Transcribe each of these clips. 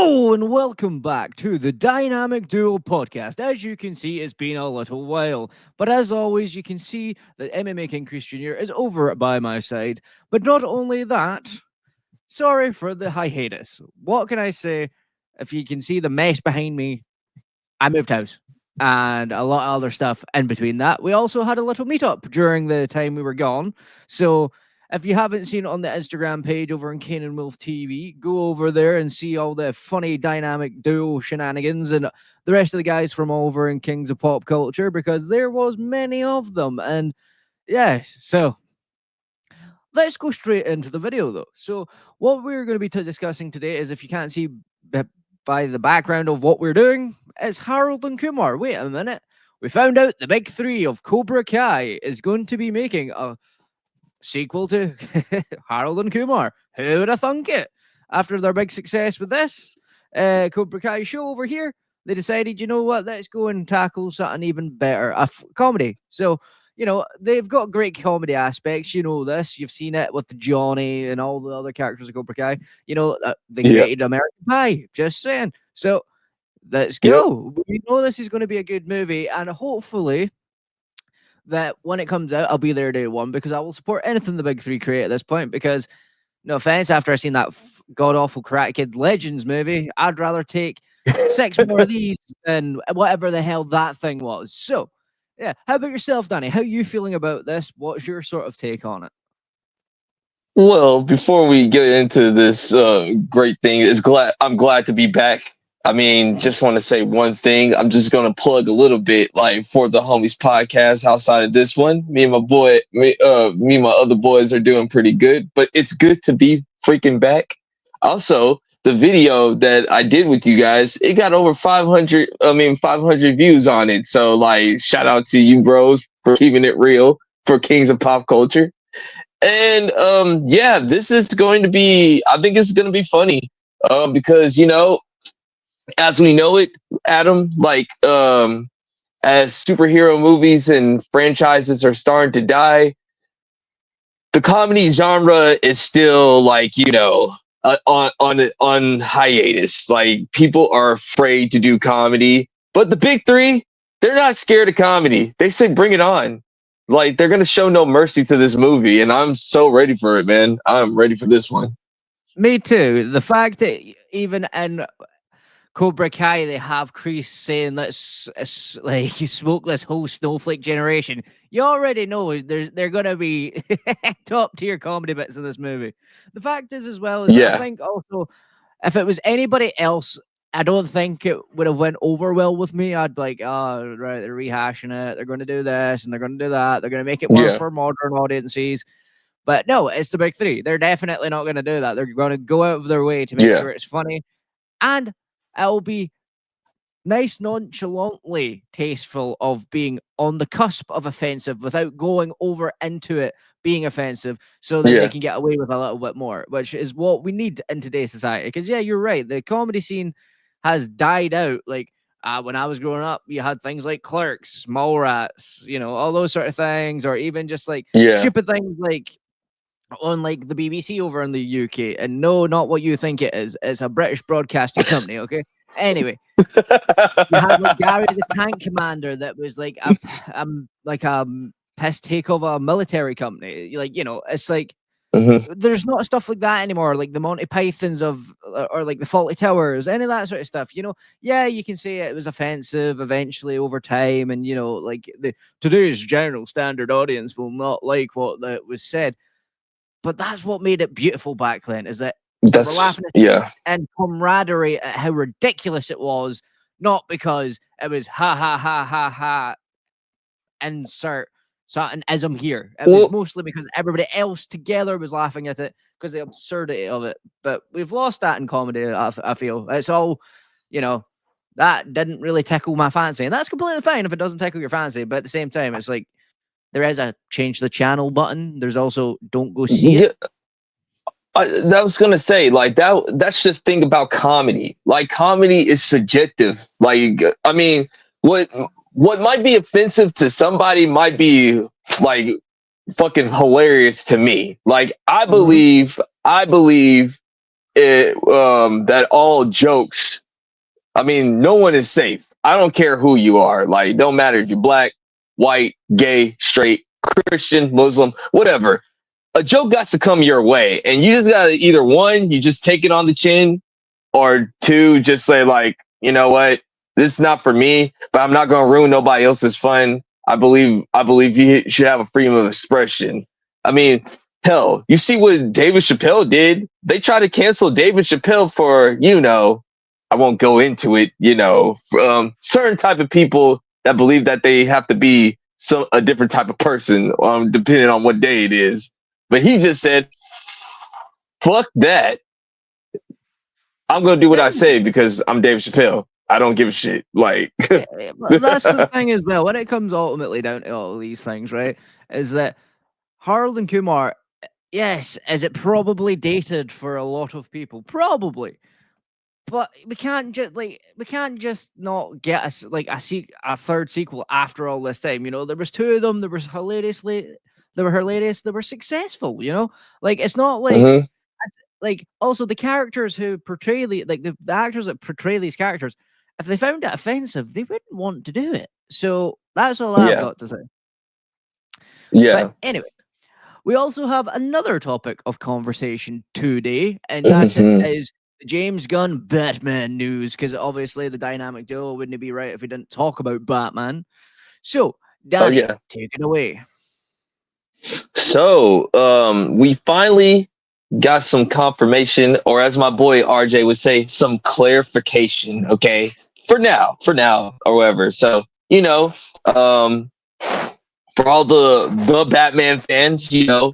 Hello and welcome back to the Dynamic Duo podcast. As you can see, it's been a little while, but as always, you can see that MMA King Chris Jr. is over by my side. But not only that, sorry for the hiatus. What can I say? If you can see the mess behind me, I moved house and a lot of other stuff in between that. We also had a little meetup during the time we were gone. So if you haven't seen it on the Instagram page over on Kane and Wolf TV, go over there and see all the funny dynamic duo shenanigans and the rest of the guys from over in Kings of Pop Culture, because there was many of them. And yes, so let's go straight into the video though. So what we're going to be discussing today is, if you can't see by the background of what we're doing, it's Harold and Kumar. Wait a minute. We found out the big three of Cobra Kai is going to be making a sequel to Harold and Kumar. Who would have thunk it? After their big success with this Cobra Kai show over here, they decided, you know what, let's go and tackle something even better, comedy. So, you know, they've got great comedy aspects. You know this. You've seen it with Johnny and all the other characters of Cobra Kai. You know, they created American Pie. Just saying. So let's go. Yep. We know this is going to be a good movie, and hopefully that when it comes out, I'll be there day one, because I will support anything the big three create at this point. Because, no offense, after I've seen that god awful Karate Kid Legends movie, I'd rather take 6 more of these than whatever the hell that thing was. So, yeah. How about yourself, Danny? How are you feeling about this? What's your sort of take on it? Well, before we get into this great thing, I'm glad to be back. I mean, just want to say one thing. I'm just gonna plug a little bit, like, for the homies podcast outside of this one. Me and my other boys are doing pretty good, but it's good to be freaking back. Also, the video that I did with you guys, it got over 500 views on it. So, like, shout out to you bros for keeping it real for Kings of Pop Culture. And yeah, this is going to be, I think it's going to be funny, because, you know, as we know it, Adam, like, as superhero movies and franchises are starting to die, the comedy genre is still, like, you know, on hiatus. Like, people are afraid to do comedy, but the big three, they're not scared of comedy. They say bring it on. Like, they're gonna show no mercy to this movie, and I'm so ready for it, man. I'm ready for this one. Me too. The fact that even in Cobra Kai, they have Kreese saying, let's like, you smoke this whole snowflake generation. You already know they're going to be top tier comedy bits in this movie. The fact is, as well, is I think also, if it was anybody else, I don't think it would have went over well with me. I'd be like, oh, right, they're rehashing it. They're going to do this and they're going to do that. They're going to make it more for modern audiences. But no, it's the big three. They're definitely not going to do that. They're going to go out of their way to make sure it's funny. And it'll be nice, nonchalantly tasteful of being on the cusp of offensive without going over into it being offensive, so that they can get away with a little bit more, which is what we need in today's society. Because, yeah, you're right. The comedy scene has died out. Like, when I was growing up, you had things like Clerks, Mallrats, you know, all those sort of things, or even just like stupid things like on like the BBC over in the UK. And no, not what you think it is. It's a British broadcasting company, okay? Anyway, you had like Gary the Tank Commander, that was like a piss take of a military company. Like, you know, it's like there's not stuff like that anymore. Like the Monty Pythons or like the Faulty Towers, any of that sort of stuff. You know, yeah, you can say it was offensive eventually over time, and, you know, like today's general standard audience will not like what that was said. But that's what made it beautiful back then, is that you were laughing at and camaraderie at how ridiculous it was, not because it was ha ha ha ha ha, insert certain ism here. It was mostly because everybody else together was laughing at it because the absurdity of it. But we've lost that in comedy, I feel. It's all, you know, that didn't really tickle my fancy. And that's completely fine if it doesn't tickle your fancy. But at the same time, it's like, there is a change the channel button. There's also don't go see it. I was gonna say, like, that's just thing about comedy. Like, comedy is subjective. Like, I mean, what might be offensive to somebody might be, like, fucking hilarious to me. Like, I believe that all jokes. I mean, no one is safe. I don't care who you are. Like, don't matter if you're black, white, gay, straight, Christian, Muslim, whatever. A joke got to come your way, and you just gotta either one, you just take it on the chin, or two, just say like, you know what, this is not for me, but I'm not gonna ruin nobody else's fun. I believe you should have a freedom of expression. I mean, hell, you see what David Chappelle did? They tried to cancel David Chappelle for, I won't go into it, certain type of people that believe that they have to be a different type of person, depending on what day it is. But he just said, fuck that. I'm gonna do what I say because I'm Dave Chappelle. I don't give a shit. Like, But that's the thing as well. When it comes ultimately down to all these things, right, is that Harold and Kumar, yes, is it probably dated for a lot of people? Probably. But we can't just not get a third sequel after all this time. There was two of them. They were hilarious. They were successful. Like it's not mm-hmm. like also the characters who portray the actors that portray these characters. If they found it offensive, they wouldn't want to do it. So that's all I've Yeah, got to say. But yeah. anyway, we also have another topic of conversation today, and that Mm-hmm. is the James Gunn Batman news, because obviously the dynamic duo wouldn't it be right if we didn't talk about Batman. So, Oh Danny, yeah. take it away. So we finally got some confirmation, or as my boy RJ would say, some clarification. Okay, for now, or whatever. So um, for all the Batman fans, you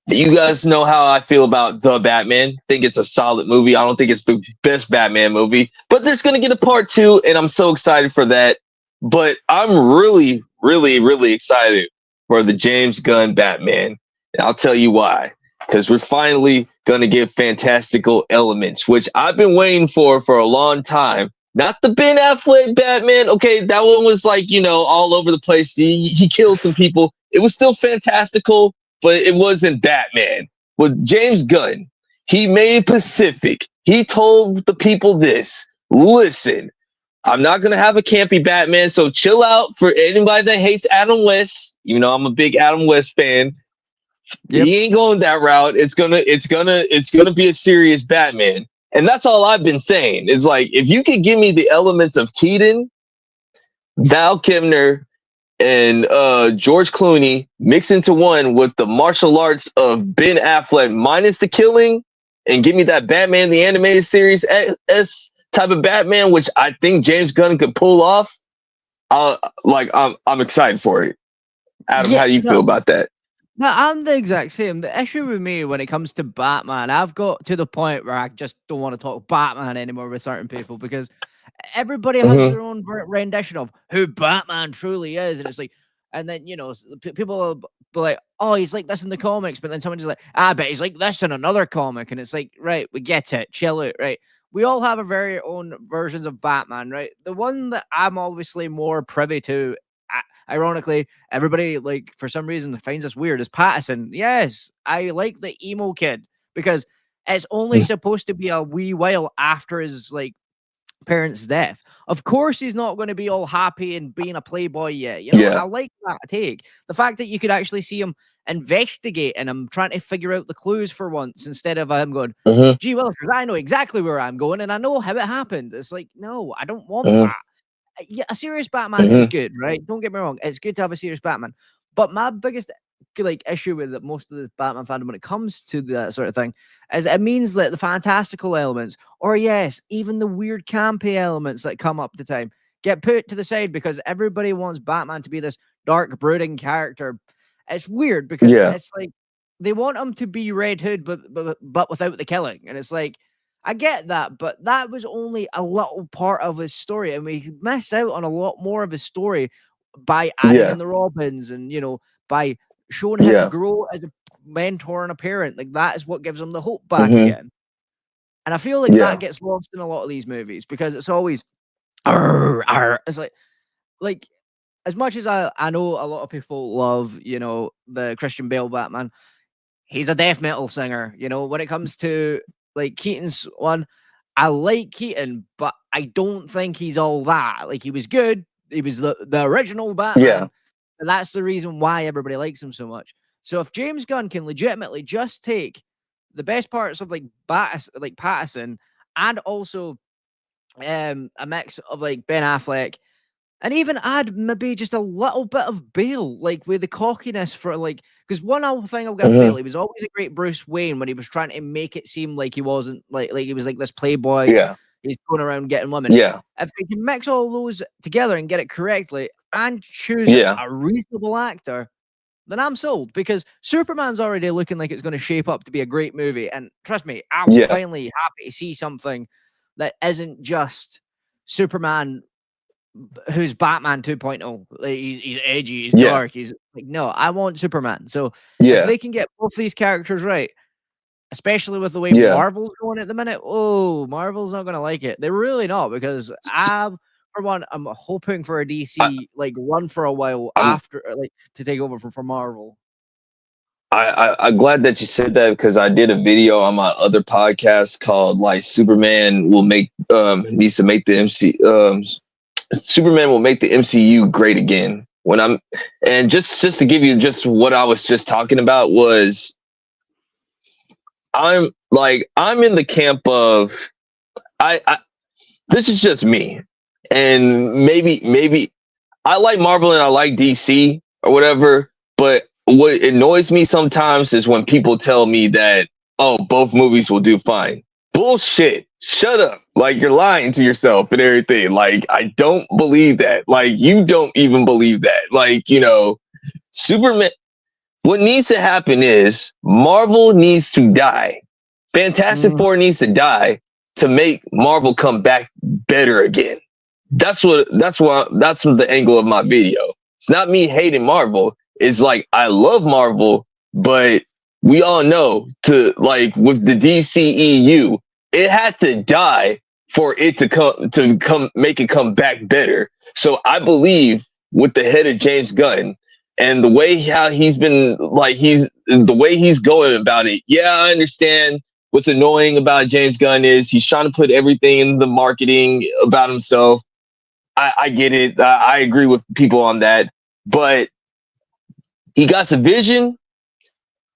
you guys know how I feel about the Batman. Think it's a solid movie. I don't think it's the best Batman movie, but there's gonna get a part two, and I'm so excited for that. But I'm really, really, really excited for the James Gunn Batman. And I'll tell you why. Because we're finally gonna get fantastical elements, which I've been waiting for a long time. Not the Ben Affleck Batman. Okay, that one was like, all over the place. He killed some people. It was still fantastical, but it wasn't Batman. With James Gunn, he made Pacific. He told the people this. Listen, I'm not gonna have a campy Batman, so chill out. For anybody that hates Adam West, I'm a big Adam West fan. Yep. He ain't going that route. It's gonna be a serious Batman. And that's all I've been saying. Is like, if you could give me the elements of Keaton, Val Kilmer, and George Clooney mix into one with the martial arts of Ben Affleck minus the killing, and give me that Batman the animated series S type of Batman, which I think James Gunn could pull off. I'm excited for it. Adam, Yeah, how do you feel about that? no, I'm the exact same. The issue with me when it comes to Batman, I've got to the point where I just don't want to talk Batman anymore with certain people because everybody has Mm-hmm. their own rendition of who Batman truly is, and it's like, and then people will be like, "Oh, he's like this in the comics," but then someone's like, "Ah, but he's like this in another comic," and it's like, right, we get it, chill out, right? We all have our very own versions of Batman, right? The one that I'm obviously more privy to, ironically, everybody like for some reason finds this weird is Patterson. Yes, I like the emo kid because it's only supposed to be a wee while after his parents' death. Of course, he's not going to be all happy and being a playboy yet. Yeah. I like that take. The fact that you could actually see him investigate and him trying to figure out the clues for once instead of him going, Mm-hmm. gee, well, because I know exactly where I'm going and I know how it happened. It's like, no, I don't want Mm-hmm. that. Yeah, a serious Batman is Mm-hmm. good, right? Don't get me wrong. It's good to have a serious Batman. But my biggest issue with most of the Batman fandom when it comes to that sort of thing is it means that the fantastical elements, or yes, even the weird campy elements that come up to time, get put to the side because everybody wants Batman to be this dark, brooding character. It's weird because Yeah. it's like they want him to be Red Hood, but without the killing, and it's like I get that, but that was only a little part of his story, and we miss out on a lot more of his story by adding in Yeah. the Robins and by showing him Yeah. grow as a mentor and a parent. Like that is what gives him the hope back Mm-hmm. again. And I feel like that Yeah. gets lost in a lot of these movies because it's always arr, arr. It's like as much as I know a lot of people love, the Christian Bale Batman, he's a death metal singer. When it comes to like Keaton's one. I like Keaton, but I don't think he's all that. Like, he was good. He was the original Batman. Yeah. And that's the reason why everybody likes him so much. So if James Gunn can legitimately just take the best parts of like Pattinson and also a mix of like Ben Affleck, and even add maybe just a little bit of Bale, like with the cockiness for like, because one other thing I'll give Bale, Hmm. he was always a great Bruce Wayne when he was trying to make it seem like he wasn't like he was like this playboy, Yeah. he's going around getting women. Yeah. If they can mix all those together and get it correctly and choose Yeah. a reasonable actor, then I'm sold, because Superman's already looking like it's going to shape up to be a great movie. And trust me, I'm Yeah. finally happy to see something that isn't just Superman who's Batman 2.0. Like, he's edgy, he's Yeah. dark, he's like, no, I want Superman. So if Yeah. they can get both these characters right, especially with the way Yeah. Marvel's going at the minute, oh, Marvel's not gonna like it. They're really not, because for one, I'm hoping for a I, DC like run for a while I'm after, like, to take over for Marvel. I'm glad that you said that, because I did a video on my other podcast called like Superman will make needs to make the Superman will make the MCU great again. When I'm and just to give you just what I was just talking about was I'm in the camp of I this is just me, and maybe I like Marvel and I like DC or whatever, but what annoys me sometimes is when people tell me that, oh, both movies will do fine. Bullshit. Shut up. Like, you're lying to yourself and everything. Like, I don't believe that. Like, you don't even believe that. Like, Superman, what needs to happen is Marvel needs to die. Fantastic Mhm. Four needs to die to make Marvel come back better again. That's what the angle of my video. It's not me hating Marvel. It's like I love Marvel, but we all know, to like with the DCEU, it had to die for it to come make it come back better. So I believe with the head of James Gunn and the way how he's been, like, he's the way he's going about it. Yeah, I understand what's annoying about James Gunn is he's trying to put everything in the marketing about himself. I get it. I agree with people on that. But he got some vision.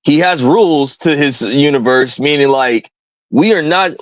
He has rules to his universe, meaning like we're not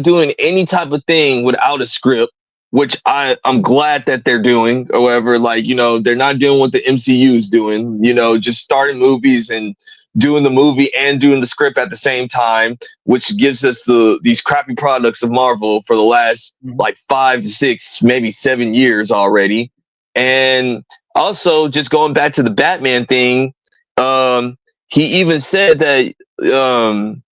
doing any type of thing without a script, which I'm glad that they're doing. However, like, they're not doing what the MCU is doing, just starting movies and doing the movie and doing the script at the same time, which gives us these crappy products of Marvel for the last Mhm. like 5 to 6, maybe 7 years already. And also, just going back to the Batman thing, um he even said that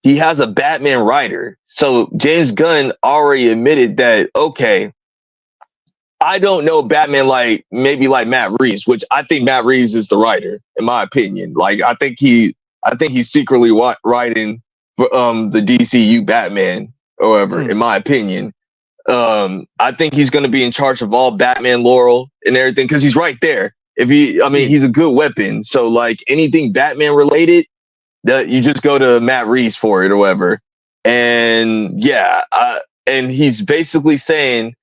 he has a Batman writer. So James Gunn already admitted that, okay, I don't know Batman like maybe like Matt Reeves, which I think Matt Reeves is the writer, in my opinion. Like, I think he's secretly writing for the DCU Batman, however, Mm. in my opinion. I think he's going to be in charge of all Batman Laurel and everything, because he's right there. I mean, Yeah. he's a good weapon. So like anything Batman related, that you just go to Matt Reeves for it or whatever. And yeah, and he's basically saying,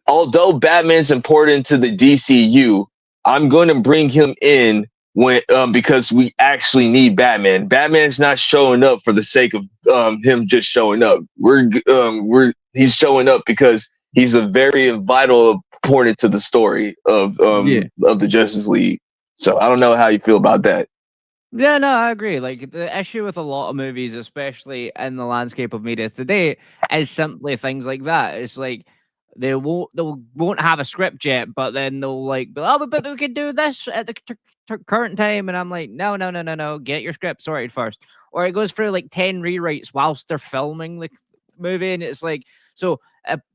although Batman's important to the DCU, I'm going to bring him in when because we actually need Batman. Batman's not showing up for the sake of him just showing up. He's showing up because he's a very vital important to the story Yeah. of the Justice League. So I don't know how you feel about that. Yeah, no, I agree. Like, the issue with a lot of movies, especially in the landscape of media today, is simply things like that. It's like they won't have a script yet, but then they'll like, oh, but we can do this at the current time, and I'm like, no, no, no, no, no, get your script sorted first. Or it goes through like 10 rewrites whilst they're filming the movie, and it's like, so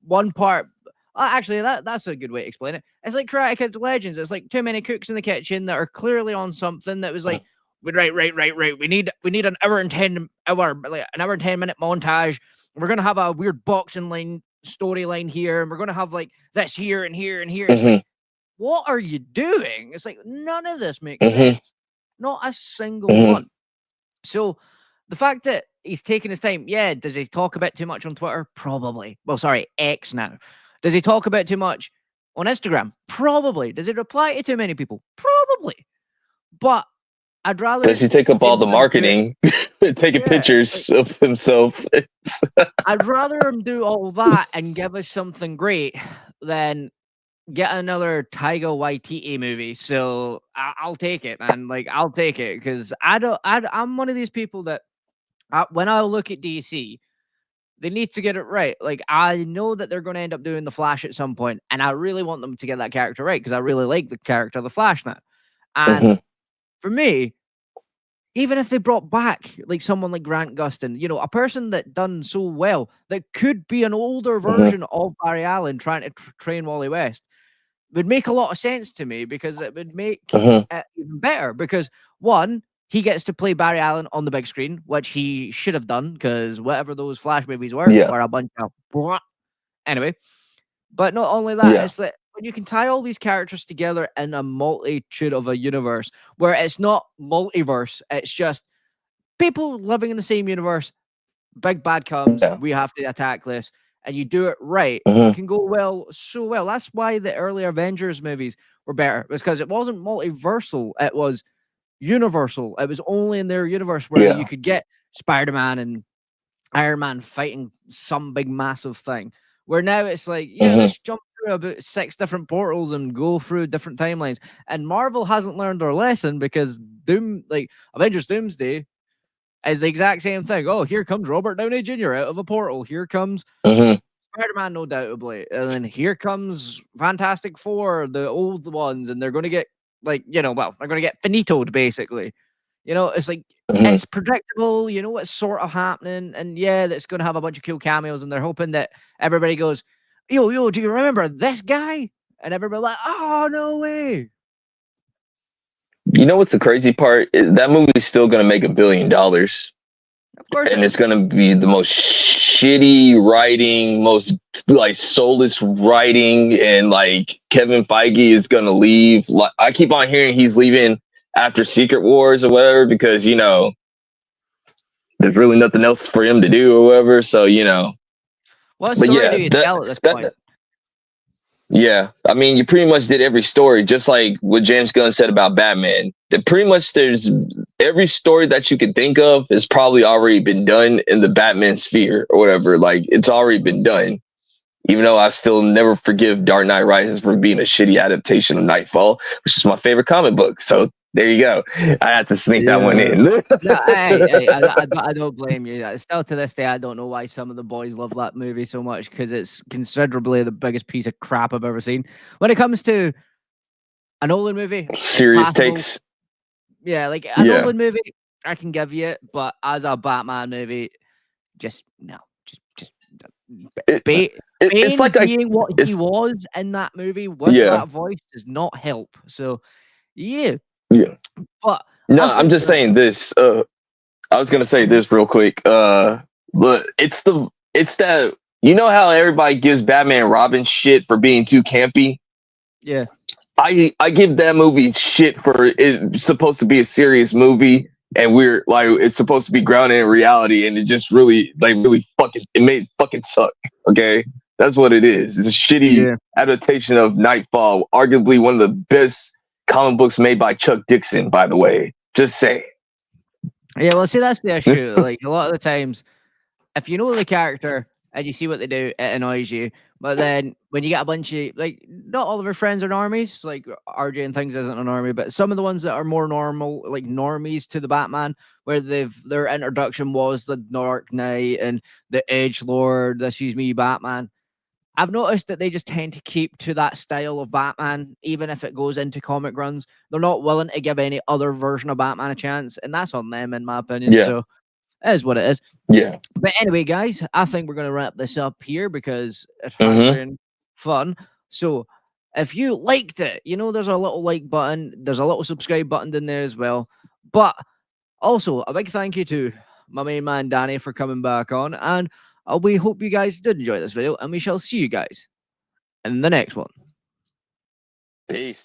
one part. Actually, that's a good way to explain it. It's like Karate Kid Legends. It's like too many cooks in the kitchen that are clearly on something that was like, right. We need an hour and 10 hour, like an hour and 10 minute montage. We're gonna have a weird boxing line storyline here, and we're gonna have like this here and here and here. It's like, Hmm. what are you doing? It's like none of this makes Hmm. sense. Not a single Hmm. one. So the fact that he's taking his time. Yeah, does he talk a bit too much on Twitter? Probably. Well, sorry, X now. Does he talk a bit too much on Instagram? Probably. Does he reply to too many people? Probably. But I'd rather Does he take up all James the Gunn do it. marketing, taking Yeah, like pictures of himself? I'd rather him do all that and give us something great than get another Taika Waititi movie. So I'll take it, man. Like I'll take it because I'm one of these people that when I look at DC, they need to get it right. Like I know that they're going to end up doing the Flash at some point, and I really want them to get that character right because I really like the character of the Flash now. And Mhm, for me, even if they brought back like someone like Grant Gustin, a person that done so well that could be an older mhm, version of Barry Allen trying to train Wally West, would make a lot of sense to me because it would make mhm. it even better. Because one, he gets to play Barry Allen on the big screen, which he should have done because whatever those Flash movies Yeah, were a bunch of blah. Anyway. But not only that, yeah, it's like when you can tie all these characters together in a multitude of a universe where it's not multiverse, it's just people living in the same universe. Big bad comes, yeah. we have to attack this, and you do it right. It Mhm, can go well, so well. That's why the early Avengers movies were better, because it wasn't multiversal, it was universal. It was only in their universe where you yeah. could get Spider-Man and Iron Man fighting some big massive thing. Where now it's like, yeah, Mhm, let's jump through about 6 different portals and go through different timelines. And Marvel hasn't learned their lesson because Avengers Doomsday is the exact same thing. Oh, here comes Robert Downey Jr. out of a portal. Here comes mhm, Spider-Man, no doubtably. And then here comes Fantastic Four, the old ones, and they're gonna get they're gonna get finitoed basically. It's like mhm. it's predictable, what's sort of happening, and yeah, that's gonna have a bunch of cool cameos, and they're hoping that everybody goes, yo, do you remember this guy? And everybody like, oh no way. You know what's the crazy part? That movie's still gonna make $1 billion, Of course it and it's is. gonna be the most shitty writing, most like soulless writing, and like Kevin Feige is gonna leave. Like I keep on hearing he's leaving after Secret Wars or whatever because there's really nothing else for him to do or whatever. So What but story yeah, do you that tell at this that point? yeah, I mean, you pretty much did every story, just like what James Gunn said about Batman. That pretty much there's every story that you can think of has probably already been done in the Batman sphere or whatever. Like it's already been done. Even though I still never forgive Dark Knight Rises for being a shitty adaptation of Nightfall, which is my favorite comic book. So there you go. I had to sneak that one Yeah. in. No, I don't blame you. Still to this day, I don't know why some of the boys love that movie so much because it's considerably the biggest piece of crap I've ever seen. When it comes to a Nolan movie, it's Serious passable. takes. Yeah, like a Yeah. Nolan movie, I can give you it, but as a Batman movie, just no, just It, it's Bane like being what he it's was in that movie with yeah. that voice does not help. So yeah, Yeah. but No, I I'm think just saying this. I was gonna say this real quick. But it's that you know how everybody gives Batman and Robin shit for being too campy. yeah, I give that movie shit for it's supposed to be a serious movie, and we're like it's supposed to be grounded in reality, and it just really fucking it made it fucking suck. Okay, that's what it is. It's a shitty yeah. adaptation of Nightfall, arguably one of the best comic books made by Chuck Dixon. By the way, just say. Yeah, well, see, that's the issue. Like a lot of the times, if you know the character and you see what they do, it annoys you. But then when you get a bunch of not all of our friends are normies. Like RJ and things isn't an army, but some of the ones that are more normal, like normies to the Batman, where their introduction was the Dark Knight and the Edge Lord. This is me, Batman. I've noticed that they just tend to keep to that style of Batman, even if it goes into comic runs. They're not willing to give any other version of Batman a chance, and that's on them, in my opinion. Yeah, So it is what it is. yeah. But anyway, guys, I think we're going to wrap this up here because it has Mm-hmm. been fun. So if you liked it, there's a little like button, there's a little subscribe button in there as well. But also, a big thank you to my main man Danny for coming back on. And we hope you guys did enjoy this video, and we shall see you guys in the next one. Peace.